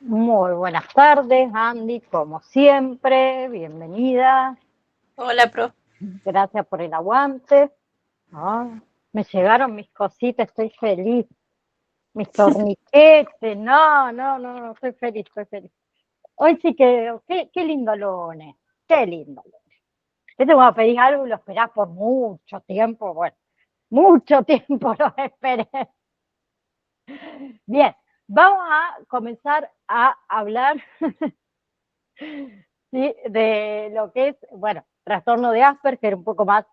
Muy buenas tardes, Andy, como siempre, bienvenida. Hola, profe. Gracias por el aguante. Ah, me llegaron mis cositas, estoy feliz. Mis torniquetes, no, estoy feliz, estoy feliz. Hoy sí que, qué lindo lunes, qué lindo lunes. Yo te voy a pedir algo y lo esperás por mucho tiempo, bueno, mucho tiempo lo esperé. Bien, vamos a comenzar a hablar ¿sí? De lo que es, bueno, trastorno de Asperger un poco más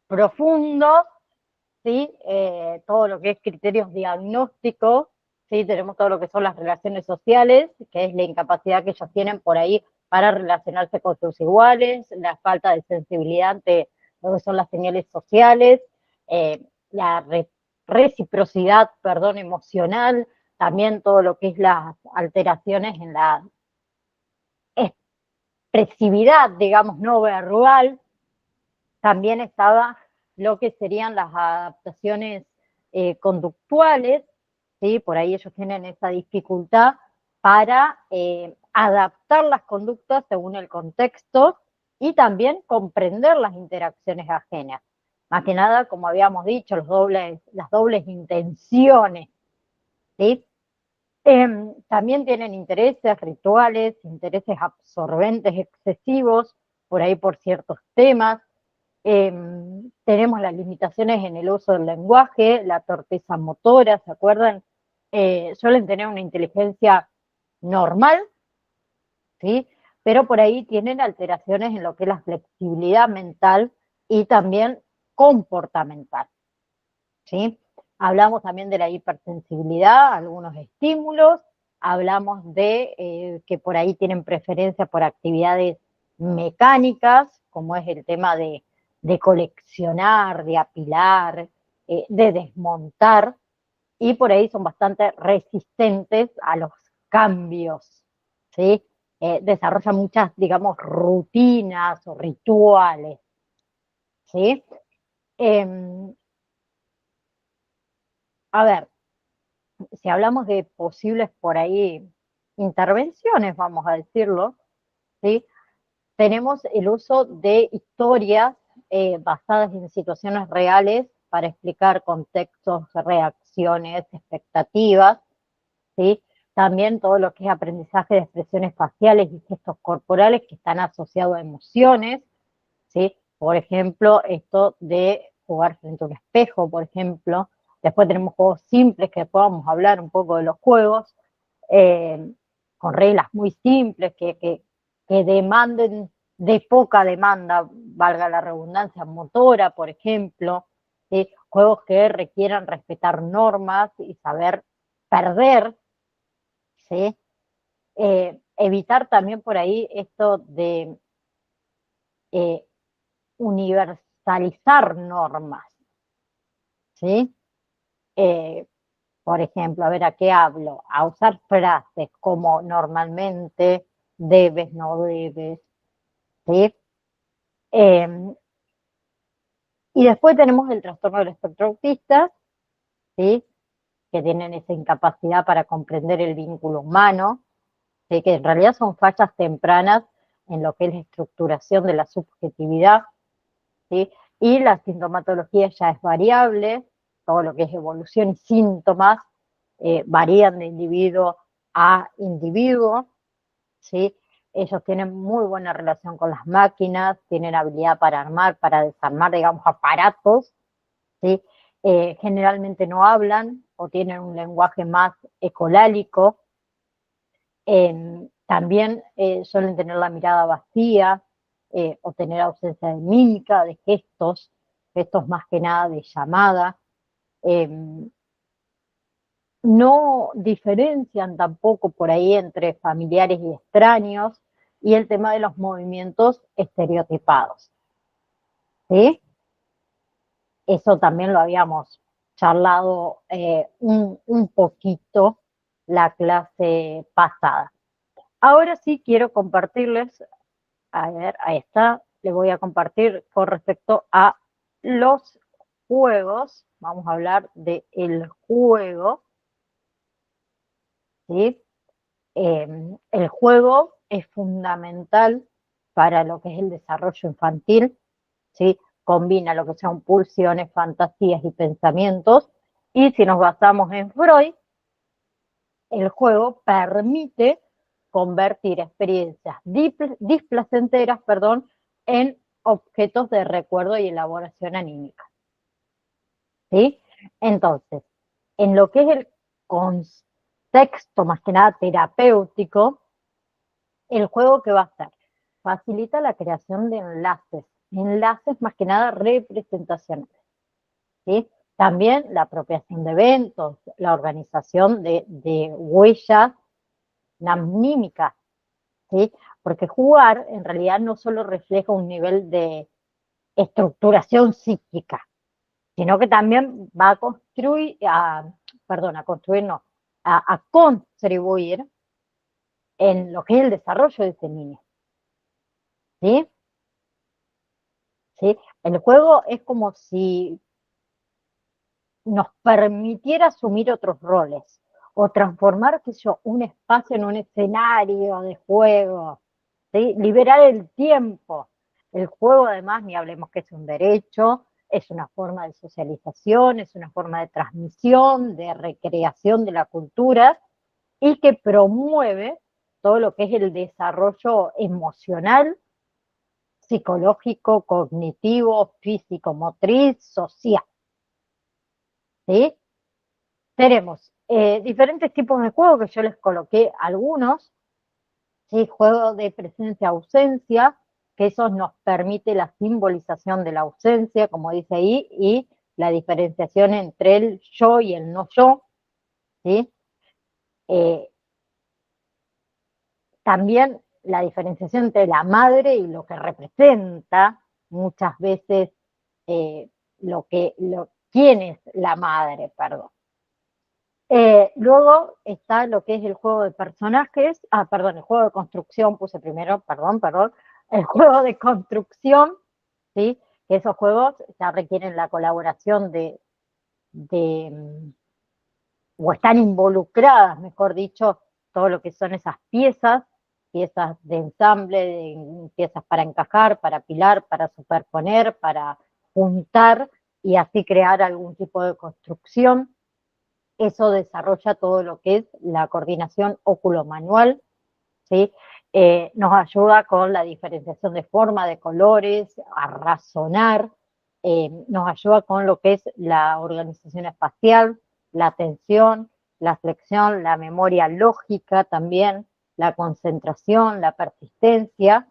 profundo, ¿sí? Todo lo que es criterios diagnósticos, ¿sí? Tenemos todo lo que son las relaciones sociales, que es la incapacidad que ellos tienen por ahí para relacionarse con sus iguales, la falta de sensibilidad ante lo que son las señales sociales, la reciprocidad, perdón, emocional, también todo lo que es las alteraciones en la expresividad, digamos, no verbal. También estaba lo que serían las adaptaciones conductuales, ¿sí? Por ahí ellos tienen esa dificultad para adaptar las conductas según el contexto y también comprender las interacciones ajenas. Más que nada, como habíamos dicho, las dobles intenciones, ¿sí? También tienen intereses rituales, intereses absorbentes excesivos, por ahí por ciertos temas. Eh, Tenemos las limitaciones en el uso del lenguaje, la torpeza motora, ¿se acuerdan? Suelen tener una inteligencia normal, ¿sí? Pero por ahí tienen alteraciones en lo que es la flexibilidad mental y también comportamental, ¿sí? Hablamos también de la hipersensibilidad, algunos estímulos, hablamos de que por ahí tienen preferencia por actividades mecánicas, como es el tema de coleccionar, de apilar, de desmontar, y por ahí son bastante resistentes a los cambios, ¿sí? Desarrollan muchas, digamos, rutinas o rituales, ¿sí? Eh, a ver, si hablamos de posibles por ahí intervenciones, vamos a decirlo, ¿sí? Tenemos el uso de historias basadas en situaciones reales para explicar contextos, reacciones, expectativas, ¿sí? También todo lo que es aprendizaje de expresiones faciales y gestos corporales que están asociados a emociones, ¿sí? Por ejemplo, esto de jugar frente a un espejo, por ejemplo. Después tenemos juegos simples, que después vamos a hablar un poco de los juegos, eh, con reglas muy simples que demanden de poca demanda, valga la redundancia, motora, por ejemplo, ¿sí? Juegos que requieran respetar normas y saber perder, ¿sí? Evitar también por ahí esto de eh, universalizar normas, ¿sí? Eh, por ejemplo, a ver, ¿a qué hablo? A usar frases como normalmente, debes, no debes, ¿sí? Eh, y después tenemos el trastorno del espectro autista, ¿sí? Que tienen esa incapacidad para comprender el vínculo humano, ¿sí? Que en realidad son fallas tempranas en lo que es la estructuración de la subjetividad, ¿sí? Y la sintomatología ya es variable, todo lo que es evolución y síntomas varían de individuo a individuo, ¿sí? Ellos tienen muy buena relación con las máquinas, tienen habilidad para armar, para desarmar, digamos, aparatos, ¿sí? Generalmente no hablan o tienen un lenguaje más ecolálico. También suelen tener la mirada vacía o tener ausencia de mímica, de gestos, gestos más que nada de llamada. Eh, no diferencian tampoco por ahí entre familiares y extraños y el tema de los movimientos estereotipados, ¿sí? Eso también lo habíamos charlado un poquito la clase pasada. Ahora sí quiero compartirles, a ver, ahí está, le voy a compartir con respecto a los juegos. Vamos a hablar del juego, ¿sí? el juego es fundamental para lo que es el desarrollo infantil, ¿sí? Combina lo que son pulsiones, fantasías y pensamientos, y si nos basamos en Freud, el juego permite convertir experiencias displacenteras, perdón, en objetos de recuerdo y elaboración anímica, ¿sí? Entonces, en lo que es el contexto más que nada terapéutico, el juego que va a hacer facilita la creación de enlaces más que nada representacionales, ¿sí? También la apropiación de eventos, la organización de huellas mnemímicas, ¿sí? Porque jugar en realidad no solo refleja un nivel de estructuración psíquica, sino que también va a construir, perdón, a construir no, a contribuir en lo que es el desarrollo de ese niño, ¿sí? ¿Sí? El juego es como si nos permitiera asumir otros roles o transformar, qué sé yo, un espacio en un escenario de juego, ¿sí? Liberar el tiempo. El juego, además, ni hablemos que es un derecho, es una forma de socialización, es una forma de transmisión, de recreación de la cultura y que promueve todo lo que es el desarrollo emocional, psicológico, cognitivo, físico, motriz, social, ¿sí? Tenemos diferentes tipos de juegos que yo les coloqué algunos, ¿sí? Juego de presencia-ausencia, que eso nos permite la simbolización de la ausencia, como dice ahí, y la diferenciación entre el yo y el no yo, ¿sí? Eh, También la diferenciación entre la madre y lo que representa muchas veces eh, quién es la madre, perdón. Luego está lo que es el juego de personajes, perdón, el juego de construcción, puse primero, perdón, el juego de construcción, ¿sí? Esos juegos ya requieren la colaboración de o están involucradas, mejor dicho, todo lo que son esas piezas de ensamble, piezas para encajar, para apilar, para superponer, para juntar y así crear algún tipo de construcción. Eso desarrolla todo lo que es la coordinación óculo-manual, ¿sí? Nos ayuda con la diferenciación de forma, de colores, a razonar, nos ayuda con lo que es la organización espacial, la atención, la flexión, la memoria lógica también, la concentración, la persistencia,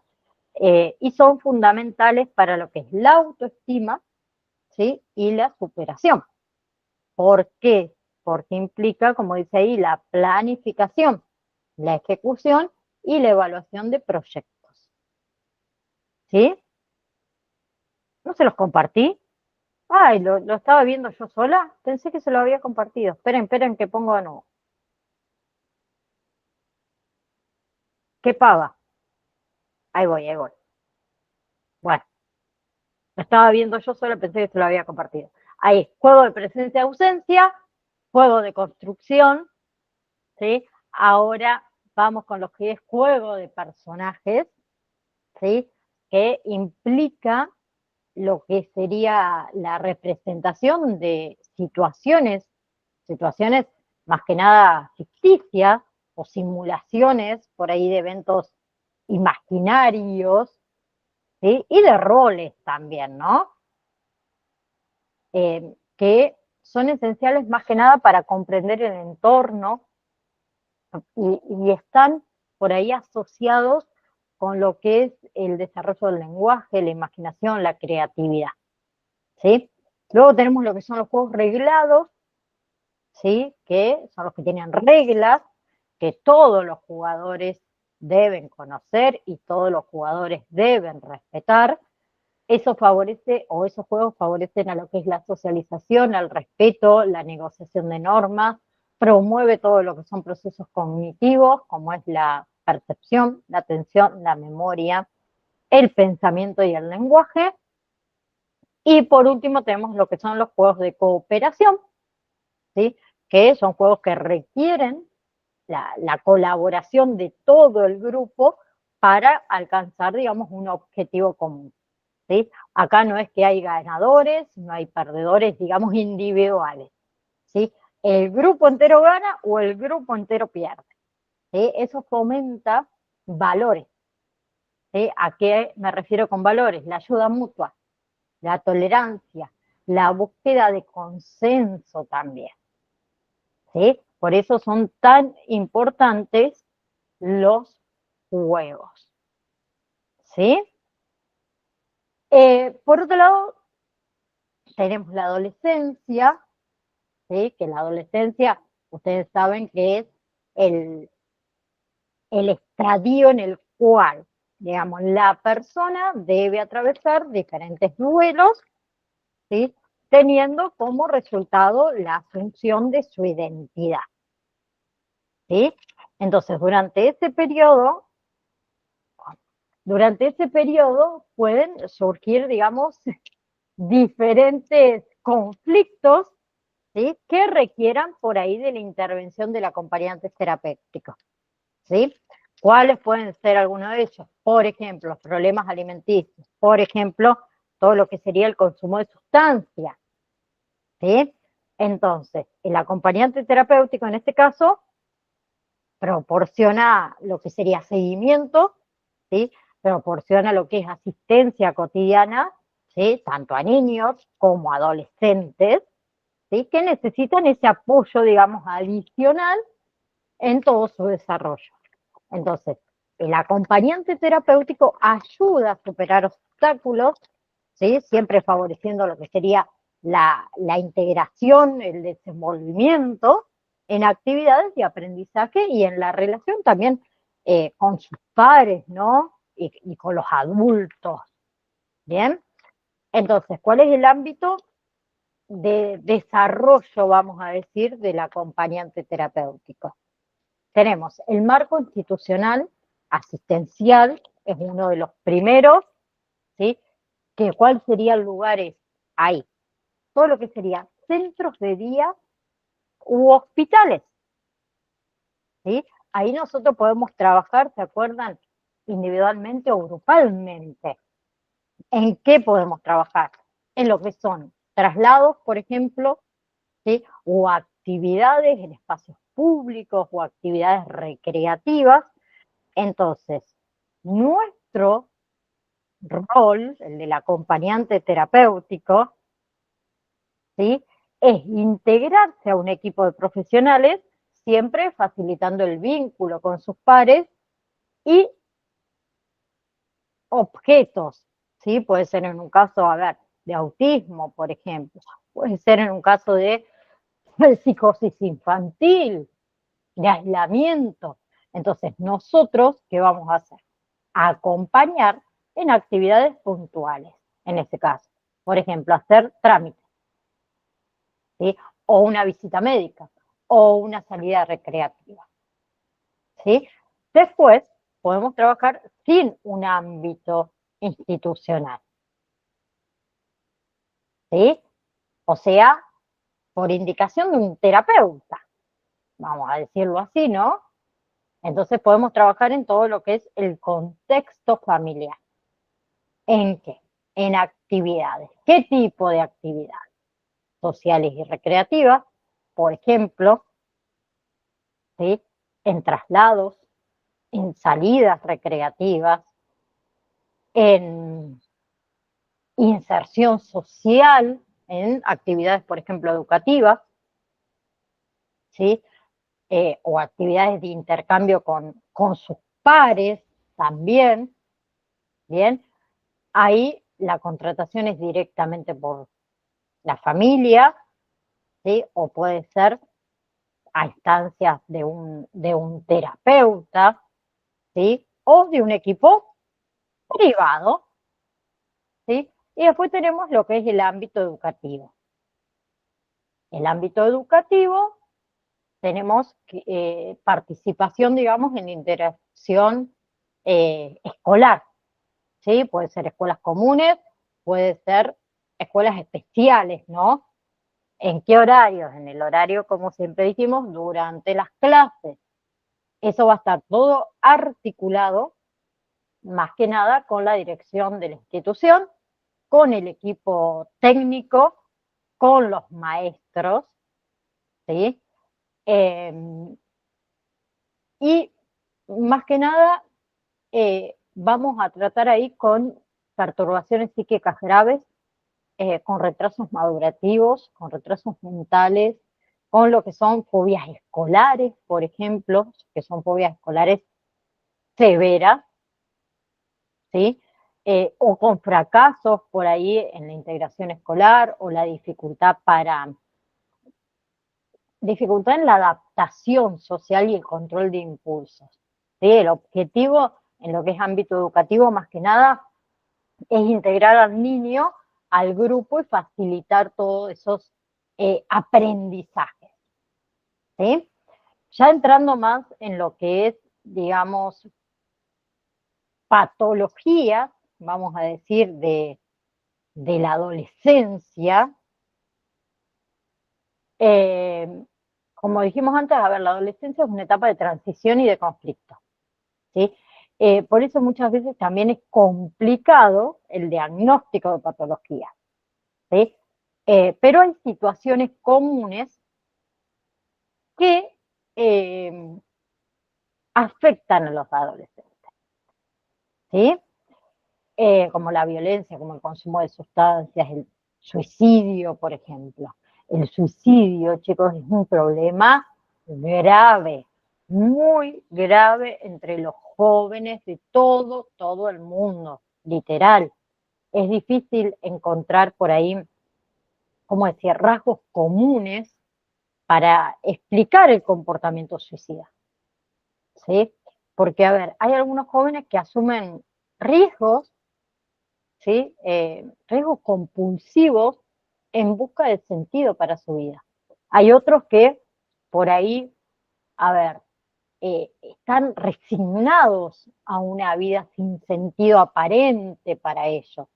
y son fundamentales para lo que es la autoestima, ¿sí? Y la superación. ¿Por qué? Porque implica, como dice ahí, la planificación, la ejecución y la evaluación de proyectos. ¿Sí? ¿No se los compartí? Ay, lo estaba viendo yo sola. Pensé que se lo había compartido. Esperen que pongo de nuevo. ¿Qué pava? Ahí voy. Bueno, lo estaba viendo yo sola, pensé que se lo había compartido. Ahí, juego de presencia-ausencia, juego de construcción, ¿sí? Ahora vamos con lo que es juego de personajes, ¿sí? Que implica lo que sería la representación de situaciones más que nada ficticias o simulaciones por ahí de eventos imaginarios, ¿sí? Y de roles también, ¿no? Que son esenciales más que nada para comprender el entorno y están por ahí asociados con lo que es el desarrollo del lenguaje, la imaginación, la creatividad, ¿sí? Luego tenemos lo que son los juegos reglados, ¿sí? Que son los que tienen reglas que todos los jugadores deben conocer y todos los jugadores deben respetar. Eso favorece, o esos juegos favorecen a lo que es la socialización, al respeto, la negociación de normas, promueve todo lo que son procesos cognitivos, como es la percepción, la atención, la memoria, el pensamiento y el lenguaje. Y por último tenemos lo que son los juegos de cooperación, ¿sí? Que son juegos que requieren la colaboración de todo el grupo para alcanzar, digamos, un objetivo común, ¿sí? Acá no es que hay ganadores, no hay perdedores, digamos, individuales, ¿sí? El grupo entero gana o el grupo entero pierde, ¿sí? Eso fomenta valores, ¿sí? ¿A qué me refiero con valores? La ayuda mutua, la tolerancia, la búsqueda de consenso también, ¿sí? Por eso son tan importantes los juegos, ¿sí? Por otro lado, tenemos la adolescencia, ¿sí? Que la adolescencia, ustedes saben que es el, el estadio en el cual, digamos, la persona debe atravesar diferentes duelos, ¿sí? Teniendo como resultado la asunción de su identidad, ¿sí? Entonces, durante ese periodo pueden surgir, digamos, diferentes conflictos, ¿sí? Que requieran por ahí de la intervención del acompañante terapéutico, ¿sí? ¿Cuáles pueden ser algunos de ellos? Por ejemplo, los problemas alimenticios, por ejemplo, todo lo que sería el consumo de sustancias, ¿sí? Entonces, el acompañante terapéutico en este caso proporciona lo que sería seguimiento, ¿sí? Proporciona lo que es asistencia cotidiana, ¿sí? Tanto a niños como a adolescentes, ¿sí? Que necesitan ese apoyo, digamos, adicional en todo su desarrollo. Entonces, el acompañante terapéutico ayuda a superar obstáculos, ¿sí? Siempre favoreciendo lo que sería la integración, el desenvolvimiento en actividades de aprendizaje y en la relación también con sus padres, ¿no? Y con los adultos, ¿bien? Entonces, ¿cuál es el ámbito de desarrollo, vamos a decir, del acompañante terapéutico? Tenemos el marco institucional asistencial, es uno de los primeros, ¿sí? ¿Cuál serían lugares ahí? Todo lo que sería centros de día u hospitales, ¿sí? Ahí nosotros podemos trabajar, ¿se acuerdan? Individualmente o grupalmente. ¿En qué podemos trabajar? En lo que son traslados, por ejemplo, ¿sí? O actividades en espacios públicos o actividades recreativas. Entonces, nuestro rol, el del acompañante terapéutico, ¿sí? Es integrarse a un equipo de profesionales, siempre facilitando el vínculo con sus pares y objetos, ¿sí? Puede ser en un caso, a ver, de autismo, por ejemplo, puede ser en un caso de psicosis infantil, de aislamiento. Entonces, nosotros, ¿qué vamos a hacer? Acompañar en actividades puntuales, en este caso. Por ejemplo, hacer trámites, ¿sí? O una visita médica, o una salida recreativa, ¿sí? Después, podemos trabajar sin un ámbito institucional, ¿sí? O sea, por indicación de un terapeuta, vamos a decirlo así, ¿no? Entonces podemos trabajar en todo lo que es el contexto familiar. ¿En qué? En actividades. ¿Qué tipo de actividades? Sociales y recreativas, por ejemplo, ¿sí? En traslados, en salidas recreativas, en inserción social, en actividades, por ejemplo, educativas, ¿sí? O actividades de intercambio con sus pares también, ¿bien? Ahí la contratación es directamente por la familia, ¿sí? O puede ser a instancias de un terapeuta, ¿sí? O de un equipo privado, ¿sí? Y después tenemos lo que es el ámbito educativo. El ámbito educativo tenemos participación, digamos, en interacción escolar, ¿sí? Puede ser escuelas comunes, puede ser escuelas especiales, ¿no? ¿En qué horarios? En el horario, como siempre dijimos, durante las clases, Eso va a estar todo articulado, más que nada, con la dirección de la institución, con el equipo técnico, con los maestros, ¿sí? Y más que nada, vamos a tratar ahí con perturbaciones psíquicas graves, con retrasos madurativos, con retrasos mentales, con lo que son fobias escolares, por ejemplo, que son fobias escolares severas, ¿sí? O con fracasos por ahí en la integración escolar o la dificultad en la adaptación social y el control de impulsos. ¿Sí? El objetivo en lo que es ámbito educativo, más que nada, es integrar al niño al grupo y facilitar todos esos aprendizajes. ¿Sí? Ya entrando más en lo que es, digamos, patologías, vamos a decir, de la adolescencia, como dijimos antes, a ver, la adolescencia es una etapa de transición y de conflicto, ¿sí? Por eso muchas veces también es complicado el diagnóstico de patología, ¿sí? Pero hay situaciones comunes que afectan a los adolescentes, ¿sí? Como la violencia, como el consumo de sustancias, el suicidio, por ejemplo. El suicidio, chicos, es un problema grave, muy grave entre los jóvenes de todo el mundo, literal. Es difícil encontrar por ahí, como decía, rasgos comunes para explicar el comportamiento suicida, ¿sí? Porque, a ver, hay algunos jóvenes que asumen riesgos, ¿sí? Riesgos compulsivos en busca de sentido para su vida. Hay otros que por ahí, a ver, están resignados a una vida sin sentido aparente para ellos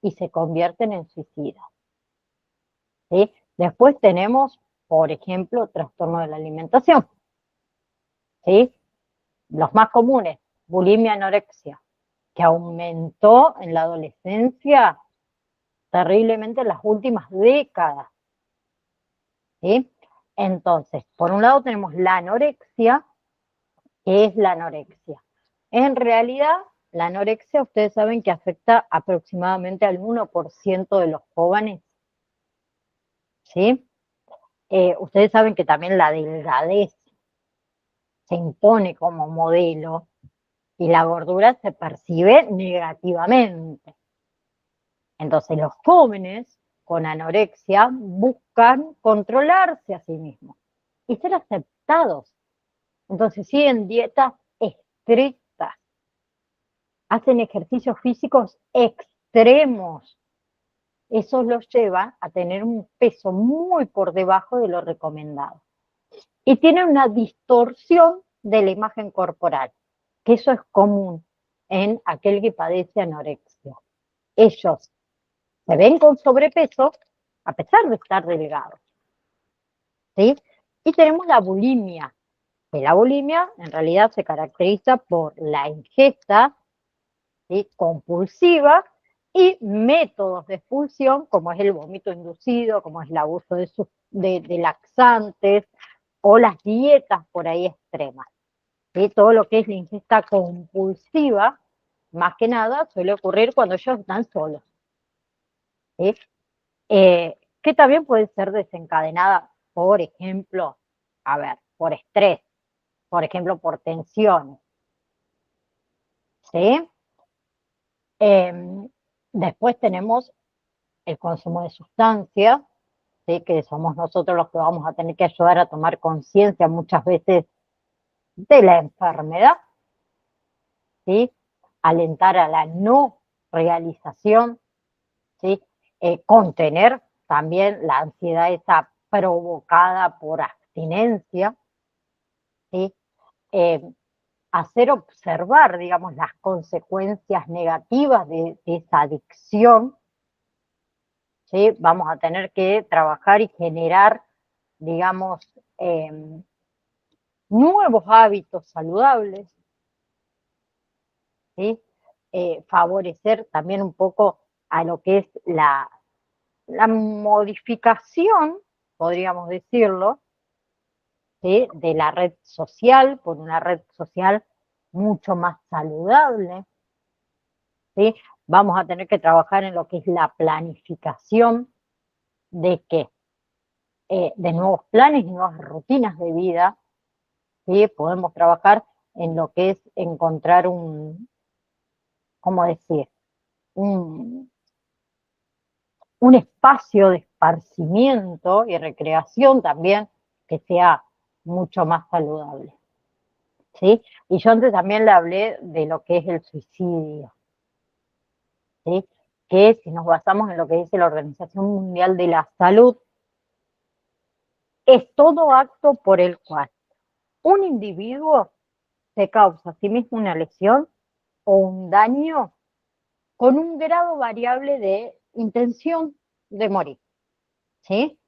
y se convierten en suicidas, ¿sí? Después tenemos, por ejemplo, trastorno de la alimentación, ¿sí? Los más comunes, bulimia, anorexia, que aumentó en la adolescencia terriblemente en las últimas décadas, ¿sí? Entonces, por un lado tenemos la anorexia. ¿Qué es la anorexia? En realidad, la anorexia, ustedes saben que afecta aproximadamente al 1% de los jóvenes, ¿sí? Ustedes saben que también la delgadez se impone como modelo y la gordura se percibe negativamente. Entonces, los jóvenes con anorexia buscan controlarse a sí mismos y ser aceptados. Entonces, siguen dietas estrictas, hacen ejercicios físicos extremos. Eso los lleva a tener un peso muy por debajo de lo recomendado. Y tienen una distorsión de la imagen corporal, que eso es común en aquel que padece anorexia. Ellos se ven con sobrepeso a pesar de estar delgados, ¿sí? Y tenemos la bulimia, que la bulimia en realidad se caracteriza por la ingesta, ¿sí?, compulsiva y métodos de expulsión, como es el vómito inducido, como es el abuso de laxantes o las dietas por ahí extremas, ¿sí? Todo lo que es la ingesta compulsiva, más que nada, suele ocurrir cuando ellos están solos, ¿sí? Que también puede ser desencadenada, por ejemplo, a ver, por estrés, por ejemplo, por tensiones, ¿sí? Después tenemos el consumo de sustancias, ¿sí?, que somos nosotros los que vamos a tener que ayudar a tomar conciencia muchas veces de la enfermedad, ¿sí? Alentar a la no realización, ¿sí? Contener también la ansiedad esa provocada por abstinencia, ¿sí? Eh, Hacer observar, digamos, las consecuencias negativas de esa adicción, ¿sí? Vamos a tener que trabajar y generar, digamos, nuevos hábitos saludables, ¿sí? Favorecer también un poco a lo que es la modificación, podríamos decirlo, ¿sí? De la red social por una red social mucho más saludable, ¿sí? Vamos a tener que trabajar en lo que es la planificación de qué, de nuevos planes y nuevas rutinas de vida, ¿sí? Podemos trabajar en lo que es encontrar ¿cómo decir? Un, un espacio de esparcimiento y recreación también que sea mucho más saludable, ¿sí? Y yo antes también le hablé de lo que es el suicidio, ¿sí? Que si nos basamos en lo que dice la Organización Mundial de la Salud, es todo acto por el cual un individuo se causa a sí mismo una lesión o un daño con un grado variable de intención de morir, ¿sí?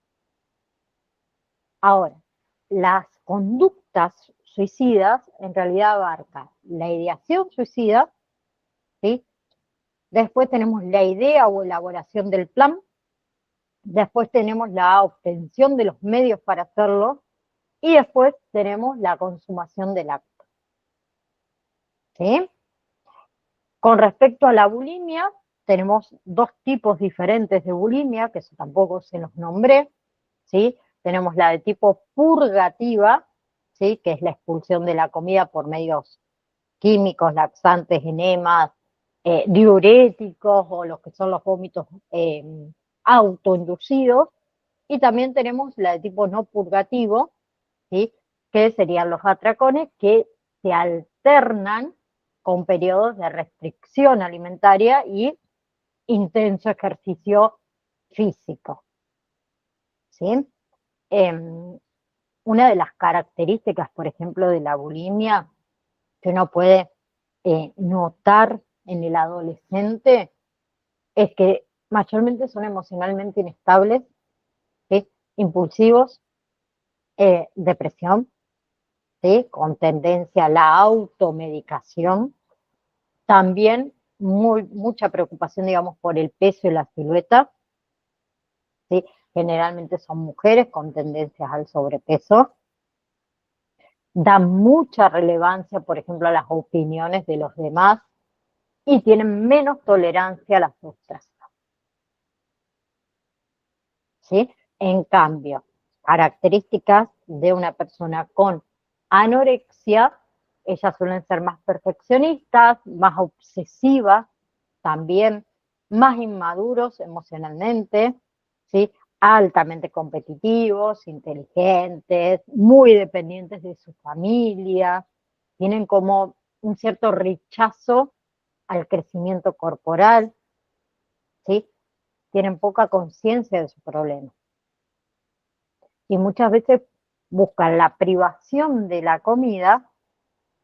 Ahora, las conductas suicidas en realidad abarcan la ideación suicida, ¿sí? Después tenemos la idea o elaboración del plan, después tenemos la obtención de los medios para hacerlo y después tenemos la consumación del acto, ¿sí? Con respecto a la bulimia, tenemos dos tipos diferentes de bulimia, que eso tampoco se los nombré, ¿sí? Tenemos la de tipo purgativa, ¿sí? Que es la expulsión de la comida por medios químicos, laxantes, enemas, diuréticos o los que son los vómitos autoinducidos. Y también tenemos la de tipo no purgativo, ¿sí? Que serían los atracones que se alternan con periodos de restricción alimentaria y intenso ejercicio físico, ¿sí? Una de las características, por ejemplo, de la bulimia que uno puede notar en el adolescente es que mayormente son emocionalmente inestables, ¿sí? Impulsivos, depresión, ¿sí? Con tendencia a la automedicación, también mucha preocupación, digamos, por el peso y la silueta, ¿sí? Generalmente son mujeres con tendencias al sobrepeso, dan mucha relevancia, por ejemplo, a las opiniones de los demás y tienen menos tolerancia a la frustración, ¿sí? En cambio, características de una persona con anorexia, ellas suelen ser más perfeccionistas, más obsesivas, también más inmaduros emocionalmente, ¿sí? Altamente competitivos, inteligentes, muy dependientes de su familia, tienen como un cierto rechazo al crecimiento corporal, ¿sí? Tienen poca conciencia de su problema. Y muchas veces buscan la privación de la comida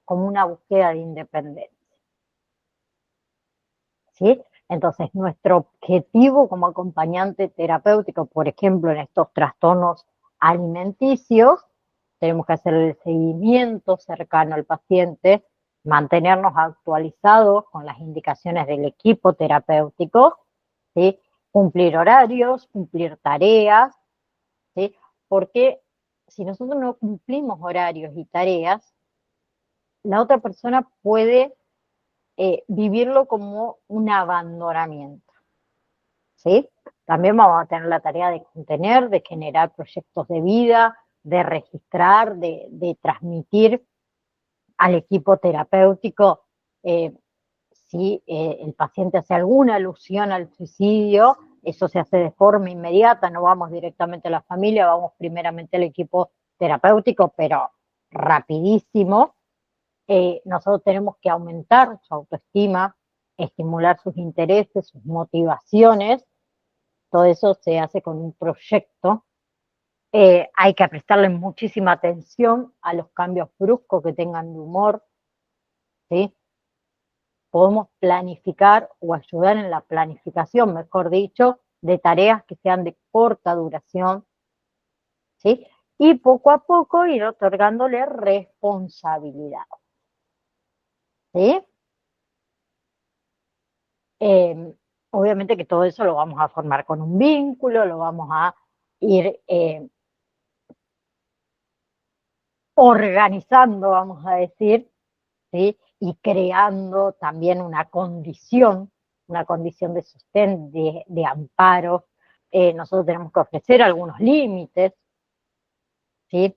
como una búsqueda de independencia, ¿sí? Entonces, nuestro objetivo como acompañante terapéutico, por ejemplo, en estos trastornos alimenticios, tenemos que hacer el seguimiento cercano al paciente, mantenernos actualizados con las indicaciones del equipo terapéutico, ¿sí? Cumplir horarios, cumplir tareas, ¿sí? Porque si nosotros no cumplimos horarios y tareas, la otra persona puede vivirlo como un abandonamiento, ¿sí? También vamos a tener la tarea de contener, de generar proyectos de vida, de registrar, de transmitir al equipo terapéutico eh, si el paciente hace alguna alusión al suicidio, eso se hace de forma inmediata, no vamos directamente a la familia, vamos primeramente al equipo terapéutico, pero rapidísimo. Nosotros tenemos que aumentar su autoestima, estimular sus intereses, sus motivaciones, todo eso se hace con un proyecto. Hay que prestarle muchísima atención a los cambios bruscos que tengan de humor, ¿sí? Podemos planificar o ayudar en la planificación, mejor dicho, de tareas que sean de corta duración, ¿sí? y poco a poco ir otorgándole responsabilidad. ¿Sí? Obviamente que todo eso lo vamos a formar con un vínculo, lo vamos a ir organizando, vamos a decir, ¿sí? Y creando también una condición de sostén, de amparo. Nosotros tenemos que ofrecer algunos límites, ¿sí?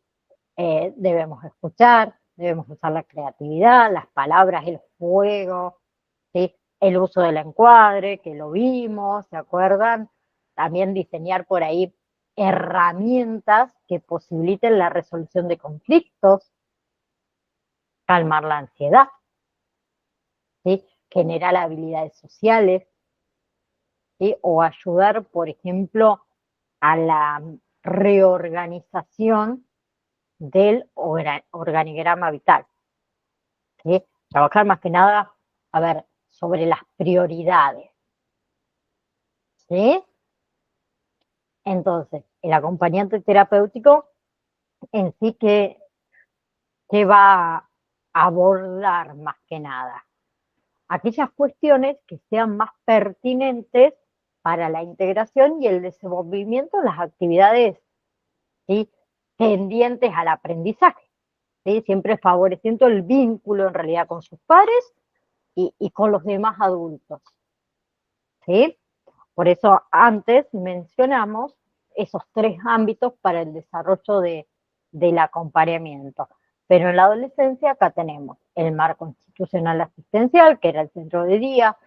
Debemos escuchar, debemos usar la creatividad, las palabras, el juego, ¿sí? El uso del encuadre, que lo vimos, ¿se acuerdan? También diseñar por ahí herramientas que posibiliten la resolución de conflictos, calmar la ansiedad, ¿sí? Generar habilidades sociales, ¿sí? O ayudar, por ejemplo, a la reorganización del organigrama vital, ¿sí? Trabajar más que nada, a ver, sobre las prioridades, ¿sí? Entonces, el acompañante terapéutico en sí que va a abordar más que nada aquellas cuestiones que sean más pertinentes para la integración y el desenvolvimiento de las actividades, ¿sí? Tendientes al aprendizaje, ¿sí? Siempre favoreciendo el vínculo en realidad con sus pares y con los demás adultos, ¿sí? Por eso antes mencionamos esos 3 ámbitos para el desarrollo del acompañamiento. Pero en la adolescencia acá tenemos el marco institucional asistencial, que era el centro de día,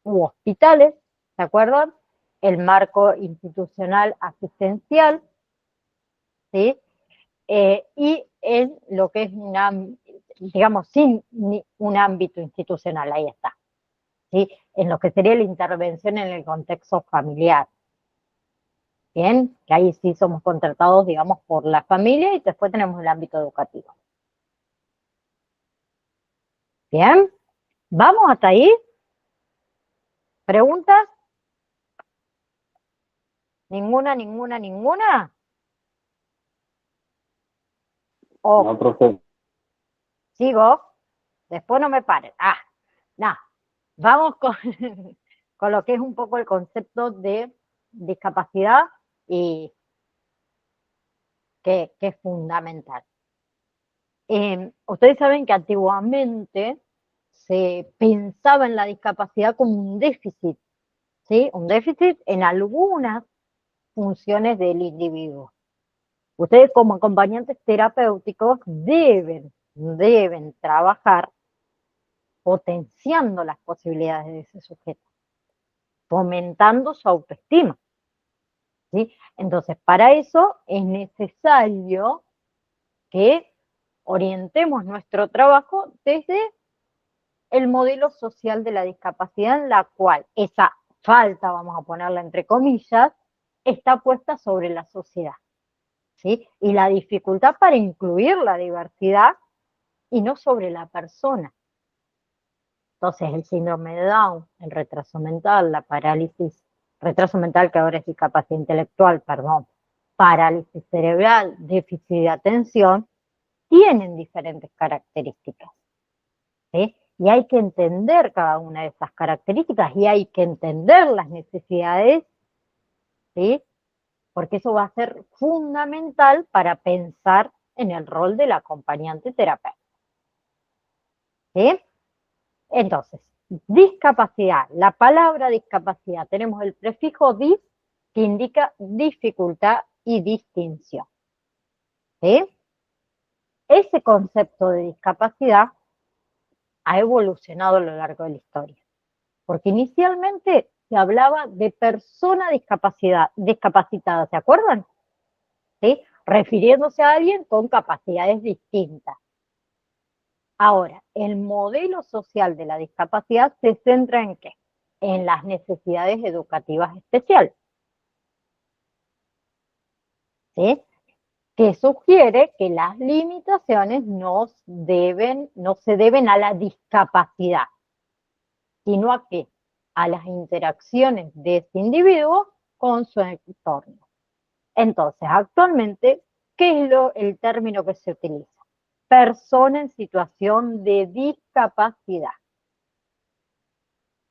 u hospitales, ¿se acuerdan? El marco institucional asistencial, ¿sí? Y en lo que es digamos, sin un ámbito institucional, ahí está, ¿sí? En lo que sería la intervención en el contexto familiar. Bien, que ahí sí somos contratados, digamos, por la familia y después tenemos el ámbito educativo. Bien, ¿vamos hasta ahí? ¿Preguntas? ¿Ninguna, ninguna, ninguna? No, ¿O profe. sigo? Después no me paren. No, vamos con, con lo que es un poco el concepto de discapacidad y que es fundamental. Ustedes saben que antiguamente se pensaba en la discapacidad como un déficit, ¿sí? Un déficit en algunas funciones del individuo. Ustedes como acompañantes terapéuticos deben trabajar potenciando las posibilidades de ese sujeto, fomentando su autoestima, ¿sí? Entonces, para eso es necesario que orientemos nuestro trabajo desde el modelo social de la discapacidad en la cual esa falta, vamos a ponerla entre comillas, está puesta sobre la sociedad, ¿sí? Y la dificultad para incluir la diversidad y no sobre la persona. Entonces, el síndrome de Down, el retraso mental, la parálisis, retraso mental que ahora es discapacidad intelectual, perdón, parálisis cerebral, déficit de atención, tienen diferentes características, ¿sí? Y hay que entender cada una de esas características y hay que entender las necesidades, ¿sí? Porque eso va a ser fundamental para pensar en el rol del acompañante terapeuta, ¿sí? Entonces, discapacidad. La palabra discapacidad, tenemos el prefijo dis que indica dificultad y distinción, ¿sí? Ese concepto de discapacidad ha evolucionado a lo largo de la historia, porque inicialmente se hablaba de persona discapacitada, ¿se acuerdan? ¿Sí? Refiriéndose a alguien con capacidades distintas. Ahora, el modelo social de la discapacidad se centra en ¿qué? En las necesidades educativas especiales, ¿sí? Que sugiere que las limitaciones no se deben a la discapacidad, sino a qué? A las interacciones de ese individuo con su entorno. Entonces, actualmente, ¿qué es el término que se utiliza? Persona en situación de discapacidad.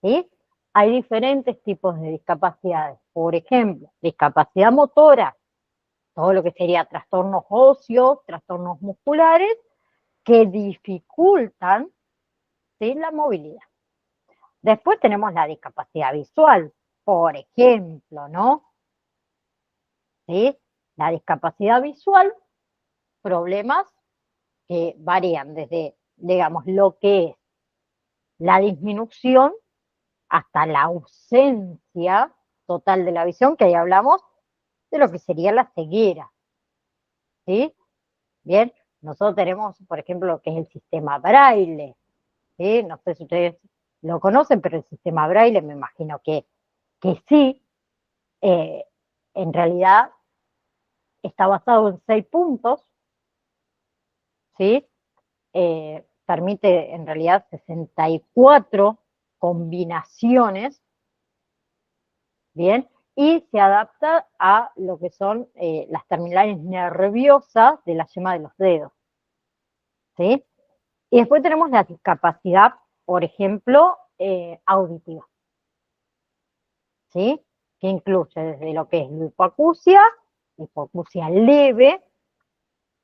¿Sí? Hay diferentes tipos de discapacidades. Por ejemplo, discapacidad motora, todo lo que sería trastornos óseos, trastornos musculares, que dificultan, ¿sí?, la movilidad. Después tenemos la discapacidad visual, por ejemplo, ¿no? ¿Sí? La discapacidad visual, problemas que varían desde, digamos, lo que es la disminución hasta la ausencia total de la visión, que ahí hablamos de lo que sería la ceguera. ¿Sí? Bien, nosotros tenemos, por ejemplo, lo que es el sistema Braille. ¿Sí? No sé si ustedes lo conocen, pero el sistema Braille me imagino que sí. En realidad está basado en 6 puntos, ¿sí? Permite en realidad 64 combinaciones, ¿bien? Y se adapta a lo que son las terminales nerviosas de la yema de los dedos, ¿sí? Y después tenemos la discapacidad, por ejemplo, auditiva, ¿sí? Que incluye desde lo que es la hipoacusia leve,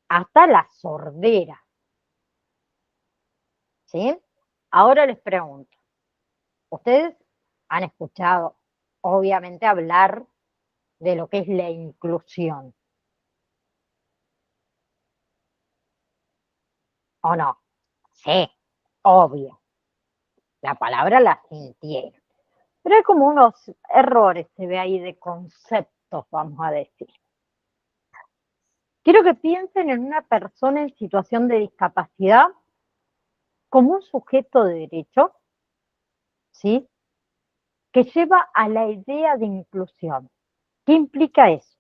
hasta la sordera, ¿sí? Ahora les pregunto, ustedes han escuchado, obviamente, hablar de lo que es la inclusión, ¿o no? Sí, obvio, la palabra la sintieron. Pero hay como unos errores, se ve ahí de conceptos, vamos a decir. Quiero que piensen en una persona en situación de discapacidad como un sujeto de derecho, ¿sí?, que lleva a la idea de inclusión. ¿Qué implica eso?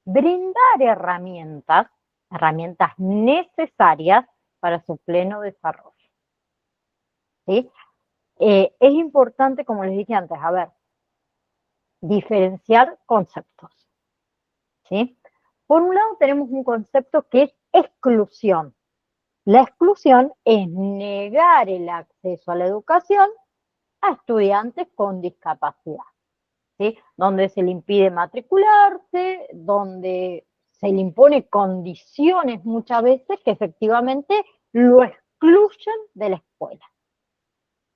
Brindar herramientas necesarias para su pleno desarrollo, ¿sí? Es importante, como les dije antes, a ver, diferenciar conceptos, ¿sí? Por un lado tenemos un concepto que es exclusión. La exclusión es negar el acceso a la educación a estudiantes con discapacidad, ¿sí? Donde se le impide matricularse, donde se le impone condiciones muchas veces que efectivamente lo excluyen de la escuela.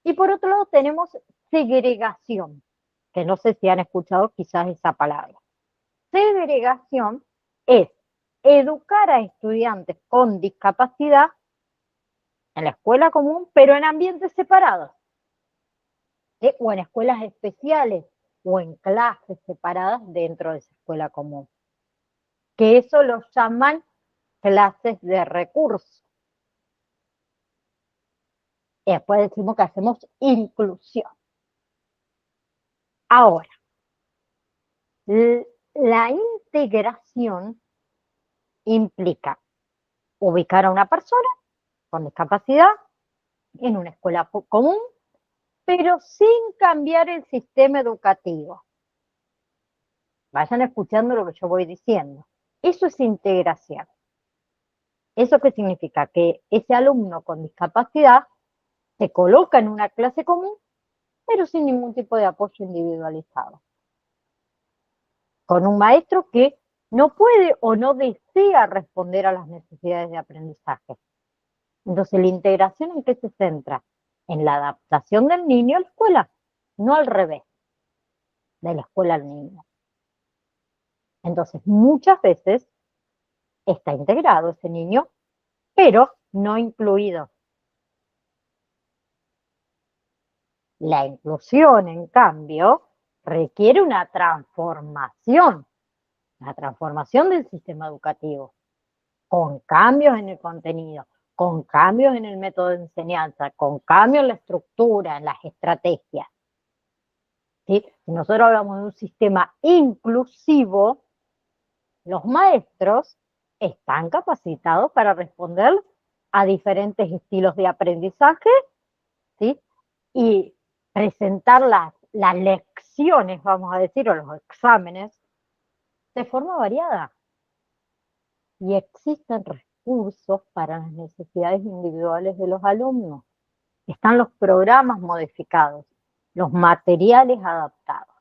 Y por otro lado tenemos segregación, que no sé si han escuchado quizás esa palabra. Segregación es educar a estudiantes con discapacidad en la escuela común, pero en ambientes separados, ¿sí?, o en escuelas especiales, o en clases separadas dentro de esa escuela común. Que eso lo llaman clases de recursos. Y después decimos que hacemos inclusión. Ahora, la integración implica ubicar a una persona con discapacidad en una escuela común, pero sin cambiar el sistema educativo. Vayan escuchando lo que yo voy diciendo. Eso es integración. ¿Eso qué significa? Que ese alumno con discapacidad se coloca en una clase común, pero sin ningún tipo de apoyo individualizado. Con un maestro que no puede o no desea responder a las necesidades de aprendizaje. Entonces, ¿la integración en qué se centra? En la adaptación del niño a la escuela, no al revés, de la escuela al niño. Entonces, muchas veces está integrado ese niño, pero no incluido. La inclusión, en cambio, requiere una transformación del sistema educativo, con cambios en el contenido, con cambios en el método de enseñanza, con cambios en la estructura, en las estrategias, ¿sí? Si nosotros hablamos de un sistema inclusivo, los maestros están capacitados para responder a diferentes estilos de aprendizaje, ¿sí?, y presentar las lecciones, vamos a decir, o los exámenes, de forma variada. y existen recursos para las necesidades individuales de los alumnos. Están los programas modificados, los materiales adaptados.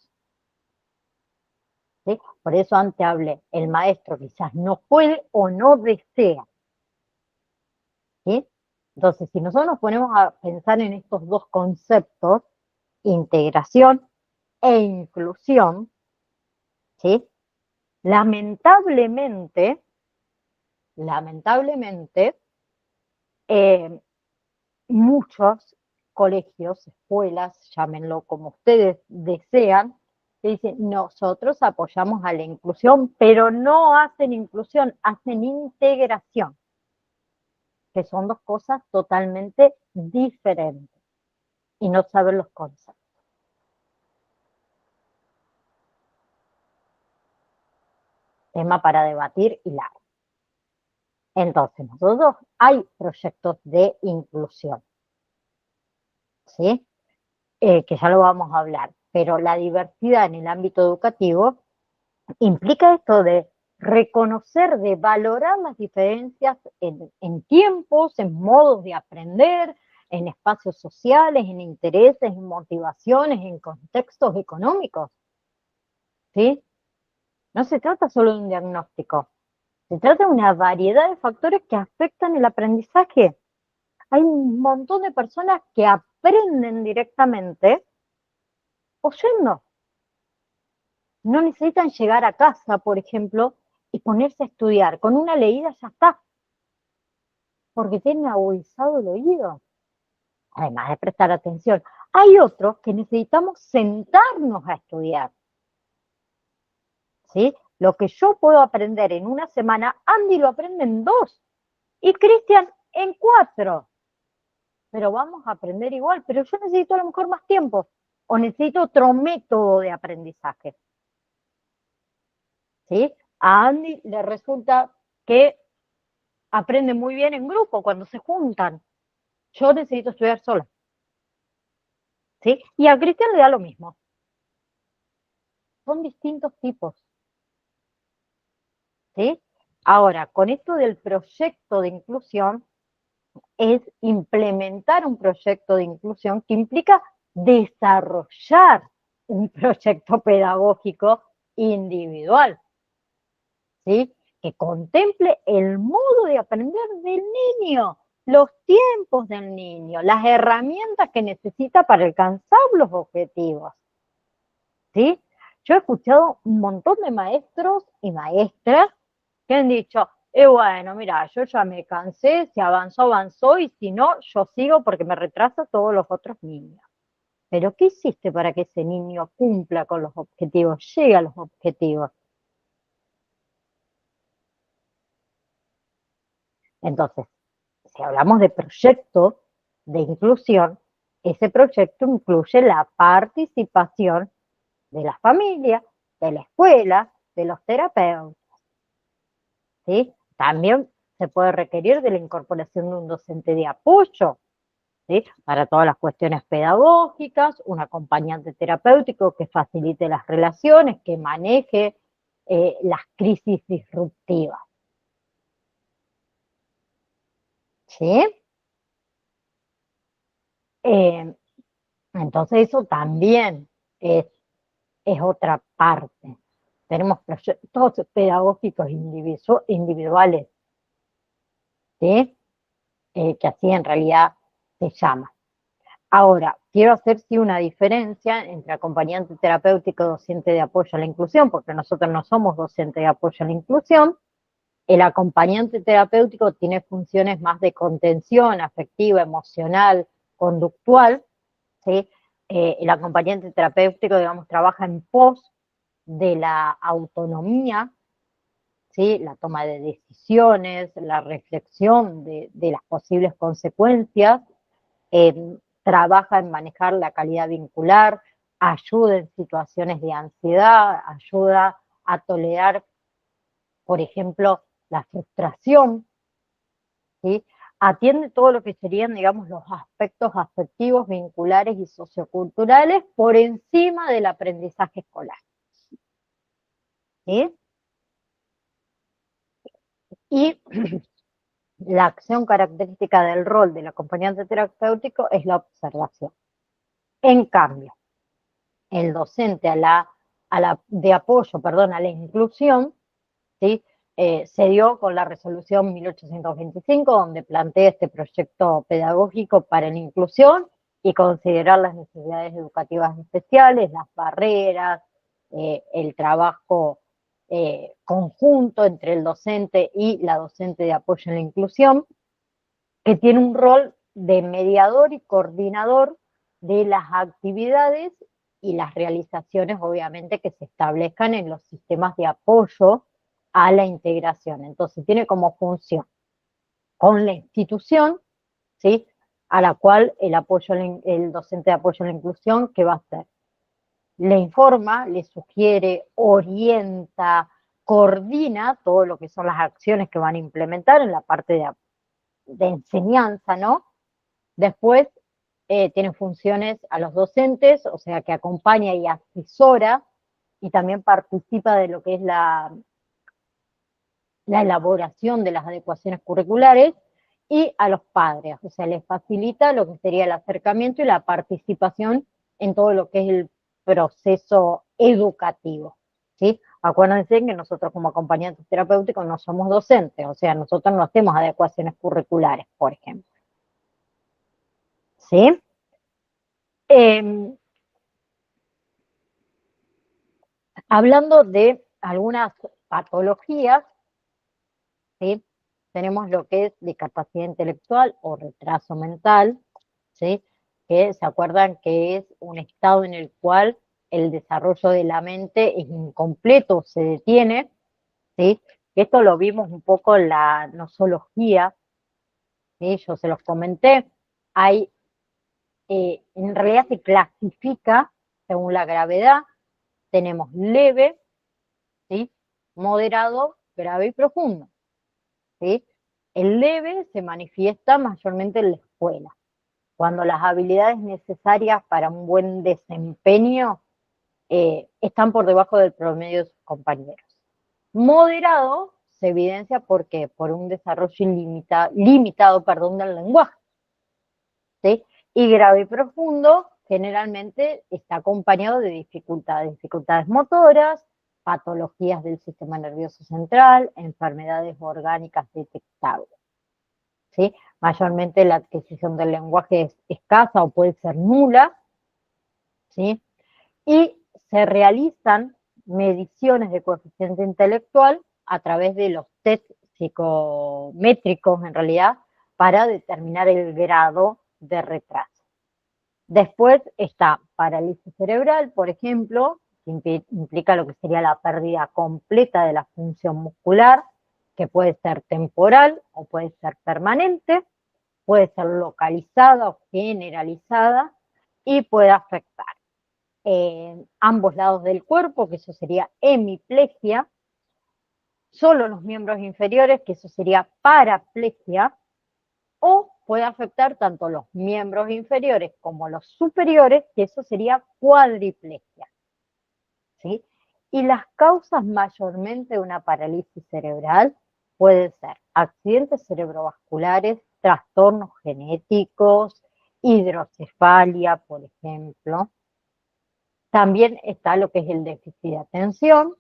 ¿Sí? Por eso antes hablé, el maestro quizás no puede o no desea. ¿Sí? Entonces, si nosotros nos ponemos a pensar en estos dos conceptos, integración e inclusión, ¿sí? Lamentablemente, eh, muchos colegios, escuelas, llámenlo como ustedes desean, que dicen, nosotros apoyamos a la inclusión, pero no hacen inclusión, hacen integración, que son dos cosas totalmente diferentes y no saben los conceptos. Tema para debatir y largo. Entonces, nosotros hay proyectos de inclusión, ¿sí? Que ya lo vamos a hablar, pero la diversidad en el ámbito educativo implica esto de reconocer, de valorar las diferencias en tiempos, en modos de aprender, en espacios sociales, en intereses, en motivaciones, en contextos económicos, ¿sí? No se trata solo de un diagnóstico, se trata de una variedad de factores que afectan el aprendizaje. Hay un montón de personas que aprenden directamente oyendo. No necesitan llegar a casa, por ejemplo, y ponerse a estudiar. Con una leída ya está, porque tienen agudizado el oído, además de prestar atención. Hay otros que necesitamos sentarnos a estudiar, ¿sí? Lo que yo puedo aprender en una semana, Andy lo aprende en 2 y Cristian en 4. Pero vamos a aprender igual, pero yo necesito a lo mejor más tiempo o necesito otro método de aprendizaje, ¿sí? A Andy le resulta que aprende muy bien en grupo cuando se juntan. Yo necesito estudiar sola, ¿sí? Y a Cristian le da lo mismo. Son distintos tipos, ¿sí? Ahora, con esto del proyecto de inclusión, es implementar un proyecto de inclusión que implica desarrollar un proyecto pedagógico individual, ¿sí? Que contemple el modo de aprender del niño, los tiempos del niño, las herramientas que necesita para alcanzar los objetivos, ¿sí? Yo he escuchado un montón de maestros y maestras que han dicho, bueno, mira, yo ya me cansé, si avanzó, avanzó, y si no, yo sigo porque me retrasa todos los otros niños. Pero ¿qué hiciste para que ese niño cumpla con los objetivos, llegue a los objetivos? Entonces, si hablamos de proyecto de inclusión, ese proyecto incluye la participación de la familia, de la escuela, de los terapeutas, ¿sí? También se puede requerir de la incorporación de un docente de apoyo, ¿sí? Para todas las cuestiones pedagógicas, un acompañante terapéutico que facilite las relaciones, que maneje las crisis disruptivas, ¿sí? Eh, entonces eso también es otra parte. Tenemos proyectos pedagógicos individuales, ¿sí? Que así en realidad se llama. Ahora, quiero hacer sí una diferencia entre acompañante terapéutico y docente de apoyo a la inclusión, porque nosotros no somos docente de apoyo a la inclusión. El acompañante terapéutico tiene funciones más de contención afectiva, emocional, conductual, ¿sí? El acompañante terapéutico, digamos, trabaja en pos de la autonomía, ¿sí? La toma de decisiones, la reflexión de las posibles consecuencias, trabaja en manejar la calidad vincular, ayuda en situaciones de ansiedad, ayuda a tolerar, por ejemplo, la frustración, ¿sí? Atiende todo lo que serían, digamos, los aspectos afectivos, vinculares y socioculturales por encima del aprendizaje escolar, ¿sí? Y la acción característica del rol del acompañante terapéutico es la observación. En cambio, el docente de apoyo, perdón, a la inclusión, ¿sí? Se dio con la resolución 1825, donde plantea este proyecto pedagógico para la inclusión y considerar las necesidades educativas especiales, las barreras, el trabajo conjunto entre el docente y la docente de apoyo en la inclusión, que tiene un rol de mediador y coordinador de las actividades y las realizaciones, obviamente, que se establezcan en los sistemas de apoyo a la integración. Entonces, tiene como función con la institución, ¿sí? A la cual el docente de apoyo a la inclusión, ¿qué va a hacer? Le informa, le sugiere, orienta, coordina todo lo que son las acciones que van a implementar en la parte de enseñanza, ¿no? Después tiene funciones a los docentes, o sea que acompaña y asesora y también participa de lo que es la elaboración de las adecuaciones curriculares, y a los padres, o sea, les facilita lo que sería el acercamiento y la participación en todo lo que es el proceso educativo, ¿sí? Acuérdense que nosotros como acompañantes terapéuticos no somos docentes, o sea, nosotros no hacemos adecuaciones curriculares, por ejemplo, ¿sí? Hablando de algunas patologías, ¿sí? Tenemos lo que es discapacidad intelectual o retraso mental, ¿sí? Que se acuerdan que es un estado en el cual el desarrollo de la mente es incompleto, se detiene, ¿sí? Esto lo vimos un poco en la nosología, ¿sí? Yo se los comenté. Hay, en realidad se clasifica según la gravedad. Tenemos leve, ¿sí? Moderado, grave y profundo, ¿sí? El leve se manifiesta mayormente en la escuela, cuando las habilidades necesarias para un buen desempeño están por debajo del promedio de sus compañeros. Moderado se evidencia porque por un desarrollo limitado, perdón, del lenguaje, ¿sí? Y grave y profundo generalmente está acompañado de dificultades motoras, patologías del sistema nervioso central, enfermedades orgánicas detectables, ¿sí? Mayormente la adquisición del lenguaje es escasa o puede ser nula, ¿sí? Y se realizan mediciones de coeficiente intelectual a través de los test psicométricos, en realidad, para determinar el grado de retraso. Después está parálisis cerebral, por ejemplo, que implica lo que sería la pérdida completa de la función muscular, que puede ser temporal o puede ser permanente, puede ser localizada o generalizada y puede afectar ambos lados del cuerpo, que eso sería hemiplegia, solo los miembros inferiores, que eso sería paraplegia, o puede afectar tanto los miembros inferiores como los superiores, que eso sería cuadriplegia, ¿sí? Y las causas mayormente de una parálisis cerebral pueden ser accidentes cerebrovasculares, trastornos genéticos, hidrocefalia, por ejemplo. También está lo que es el déficit de atención,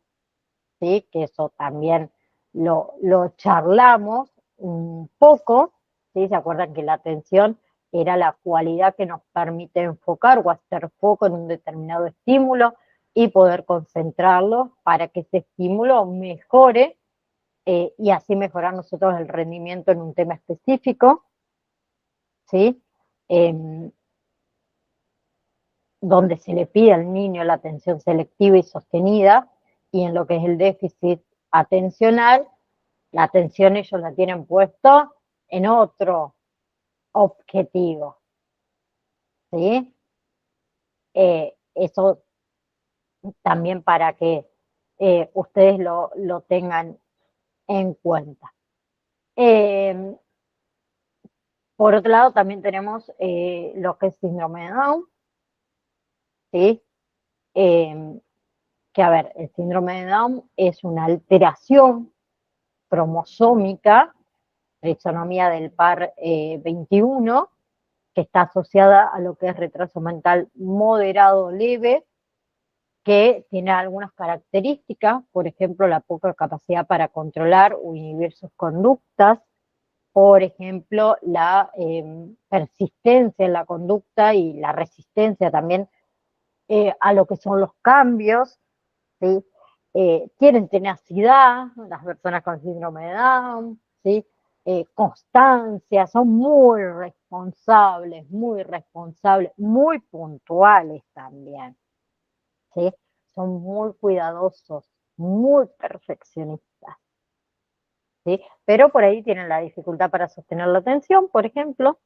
¿sí? Que eso también lo charlamos un poco, ¿sí? ¿Se acuerdan que la atención era la cualidad que nos permite enfocar o hacer foco en un determinado estímulo y poder concentrarlo para que ese estímulo mejore y así mejorar nosotros el rendimiento en un tema específico, ¿sí? Donde se le pide al niño la atención selectiva y sostenida, y en lo que es el déficit atencional, la atención ellos la tienen puesto en otro objetivo, ¿sí? Eso también para que ustedes lo tengan en cuenta. Por otro lado, también tenemos lo que es síndrome de Down, ¿sí? Que a ver, el síndrome de Down es una alteración cromosómica, trisonomía del par 21, que está asociada a lo que es retraso mental moderado leve, que tiene algunas características, por ejemplo, la poca capacidad para controlar o inhibir sus conductas, por ejemplo, la persistencia en la conducta y la resistencia también a lo que son los cambios, ¿sí? Tienen tenacidad, las personas con síndrome de Down, ¿sí? Constancia, son muy responsables, muy puntuales también, ¿sí? Son muy cuidadosos, muy perfeccionistas, ¿sí? Pero por ahí tienen la dificultad para sostener la atención, por ejemplo,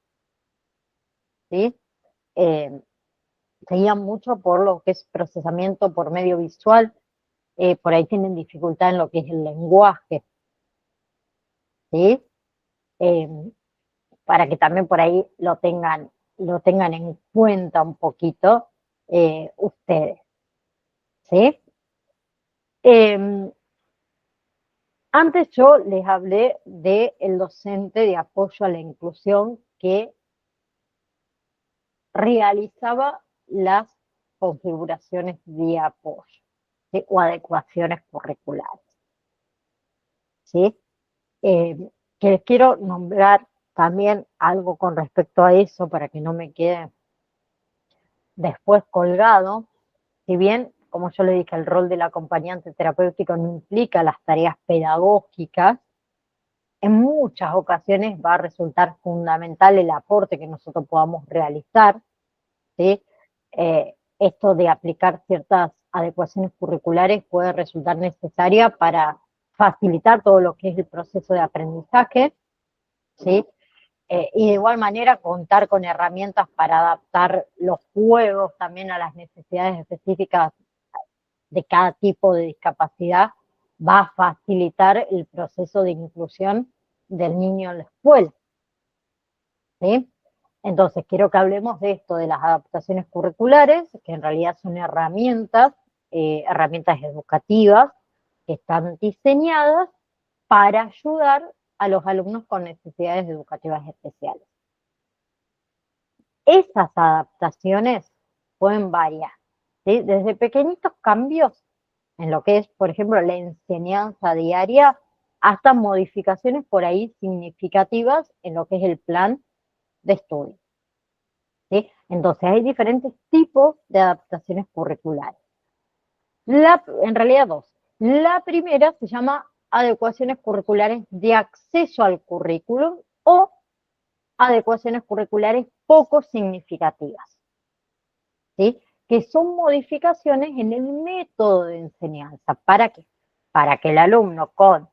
¿sí? Eh, se guían mucho por lo que es procesamiento por medio visual, por ahí tienen dificultad en lo que es el lenguaje, ¿sí? Eh, para que también por ahí lo tengan en cuenta un poquito ustedes, ¿sí? Eh, Antes yo les hablé del docente de apoyo a la inclusión que realizaba las configuraciones de apoyo, ¿sí? O adecuaciones curriculares, ¿sí? Eh, que les quiero nombrar también algo con respecto a eso para que no me quede después colgado. Si bien, como yo le dije, el rol del acompañante terapéutico no implica las tareas pedagógicas, en muchas ocasiones va a resultar fundamental el aporte que nosotros podamos realizar, ¿sí? Esto de aplicar ciertas adecuaciones curriculares puede resultar necesaria para facilitar todo lo que es el proceso de aprendizaje, ¿sí? Y de igual manera contar con herramientas para adaptar los juegos también a las necesidades específicas de cada tipo de discapacidad va a facilitar el proceso de inclusión del niño en la escuela, ¿sí? Entonces, quiero que hablemos de esto, de las adaptaciones curriculares, que en realidad son herramientas educativas que están diseñadas para ayudar a los alumnos con necesidades educativas especiales. Esas adaptaciones pueden variar, ¿sí? Desde pequeñitos cambios en lo que es, por ejemplo, la enseñanza diaria, hasta modificaciones por ahí significativas en lo que es el plan de estudio, ¿sí? Entonces, hay diferentes tipos de adaptaciones curriculares. En realidad dos. La primera se llama adecuaciones curriculares de acceso al currículum o adecuaciones curriculares poco significativas, ¿sí? Que son modificaciones en el método de enseñanza. ¿Para qué? Para que el alumno con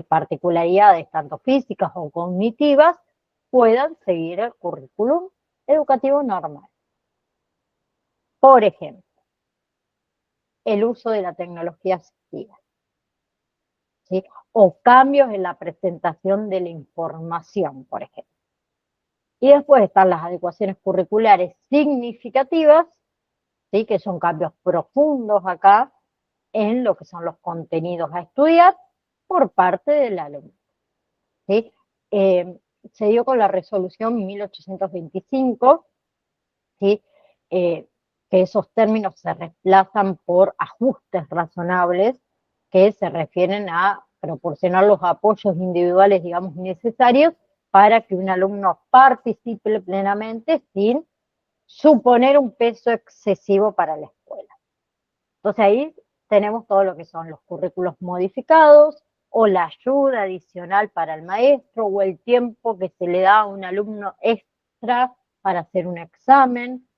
particularidades tanto físicas o cognitivas puedan seguir el currículum educativo normal. Por ejemplo, el uso de la tecnología asistiva, ¿sí? O cambios en la presentación de la información, por ejemplo. Y después están las adecuaciones curriculares significativas, ¿sí? Que son cambios profundos acá en lo que son los contenidos a estudiar por parte del alumno, ¿sí? Se dio con la resolución 1825, ¿sí? Que esos términos se reemplazan por ajustes razonables que se refieren a proporcionar los apoyos individuales, digamos, necesarios para que un alumno participe plenamente sin suponer un peso excesivo para la escuela. Entonces ahí tenemos todo lo que son los currículos modificados o la ayuda adicional para el maestro o el tiempo que se le da a un alumno extra para hacer un examen,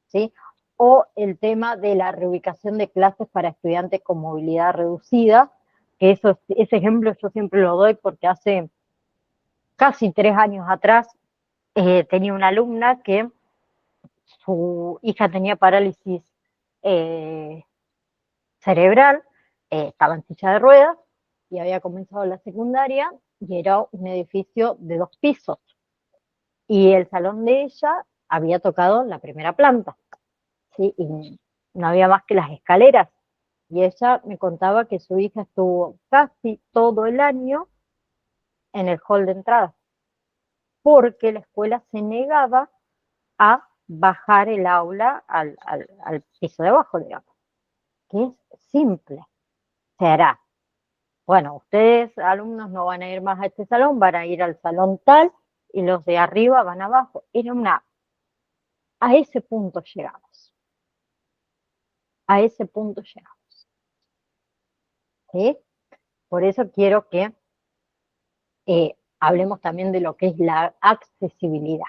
¿sí? O el tema de la reubicación de clases para estudiantes con movilidad reducida, que ese ejemplo yo siempre lo doy porque hace casi 3 años atrás tenía una alumna que su hija tenía parálisis eh, cerebral, estaba en silla de ruedas y había comenzado la secundaria y era un edificio de 2 pisos. Y el salón de ella había tocado la primera planta, ¿sí? Y no había más que las escaleras y ella me contaba que su hija estuvo casi todo el año en el hall de entrada, porque la escuela se negaba a bajar el aula al piso de abajo, digamos, que es simple. Se hará. Bueno, ustedes, alumnos, no van a ir más a este salón, van a ir al salón tal, y los de arriba van abajo. A ese punto llegamos. A ese punto llegamos. ¿Sí? Por eso quiero que hablemos también de lo que es la accesibilidad.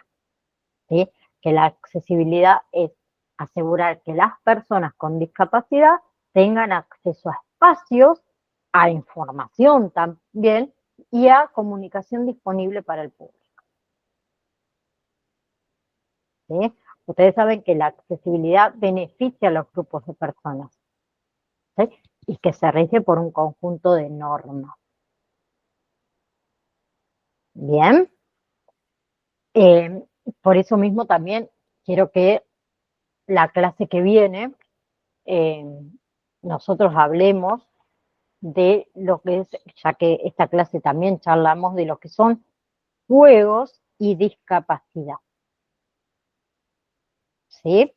¿Sí? Que la accesibilidad es asegurar que las personas con discapacidad tengan acceso a espacios, a información también y a comunicación disponible para el público. ¿Sí? Ustedes saben que la accesibilidad beneficia a los grupos de personas, ¿sí? Y que se rige por un conjunto de normas. Bien. Por eso mismo también quiero que la clase que viene nosotros hablemos de lo que es, ya que esta clase también charlamos de lo que son juegos y discapacidad. ¿Sí?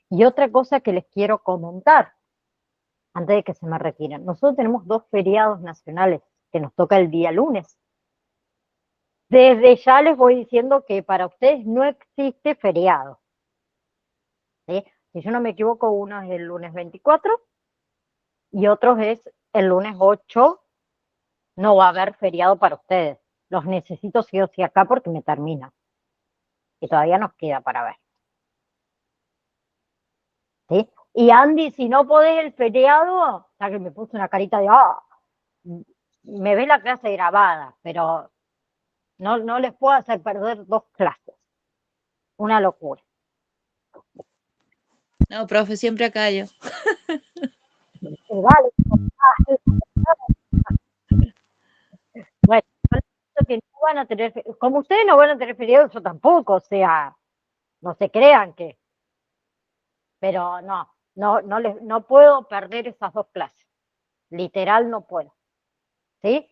Y otra cosa que les quiero comentar, antes de que se me retiren, nosotros tenemos 2 feriados nacionales que nos toca el día lunes. Desde ya les voy diciendo que para ustedes no existe feriado. ¿Sí? Si yo no me equivoco, uno es el lunes 24 y otro es el lunes 8. No va a haber feriado para ustedes. Los necesito sí o sí acá porque me termina. Y todavía nos queda para ver. ¿Sí? Y Andy, si no podés el feriado, ya que me puse una carita de, me ve la clase grabada, pero no les puedo hacer perder 2 clases. Una locura. No, profe, siempre acá yo. Vale. Bueno, que no van a tener, como ustedes no van a tener feriado, yo tampoco, o sea, no se crean que, pero no puedo perder esas 2 clases. Literal no puedo. ¿Sí?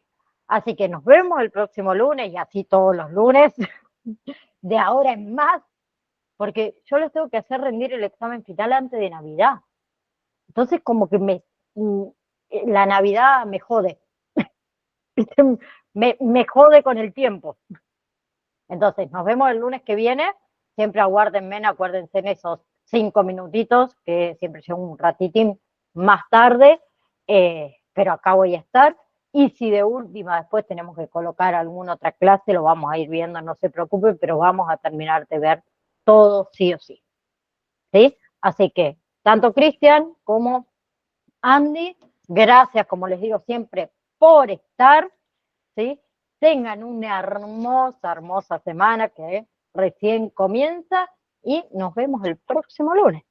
Así que nos vemos el próximo lunes y así todos los lunes, de ahora en más, porque yo les tengo que hacer rendir el examen final antes de Navidad. Entonces como que la Navidad me jode. me jode con el tiempo. Entonces nos vemos el lunes que viene. Siempre aguárdenme, acuérdense en esos 5 minutitos, que siempre llego un ratitín más tarde, pero acá voy a estar. Y si de última después tenemos que colocar alguna otra clase, lo vamos a ir viendo, no se preocupen, pero vamos a terminar de ver todo sí o sí. ¿Sí? Así que, tanto Cristian como Andy, gracias, como les digo siempre, por estar, ¿sí? Tengan una hermosa, hermosa semana que recién comienza y nos vemos el próximo lunes.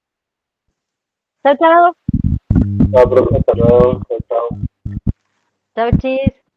Chao, chao. Chao, profe, hasta luego. Chao, chao. Chao, chis.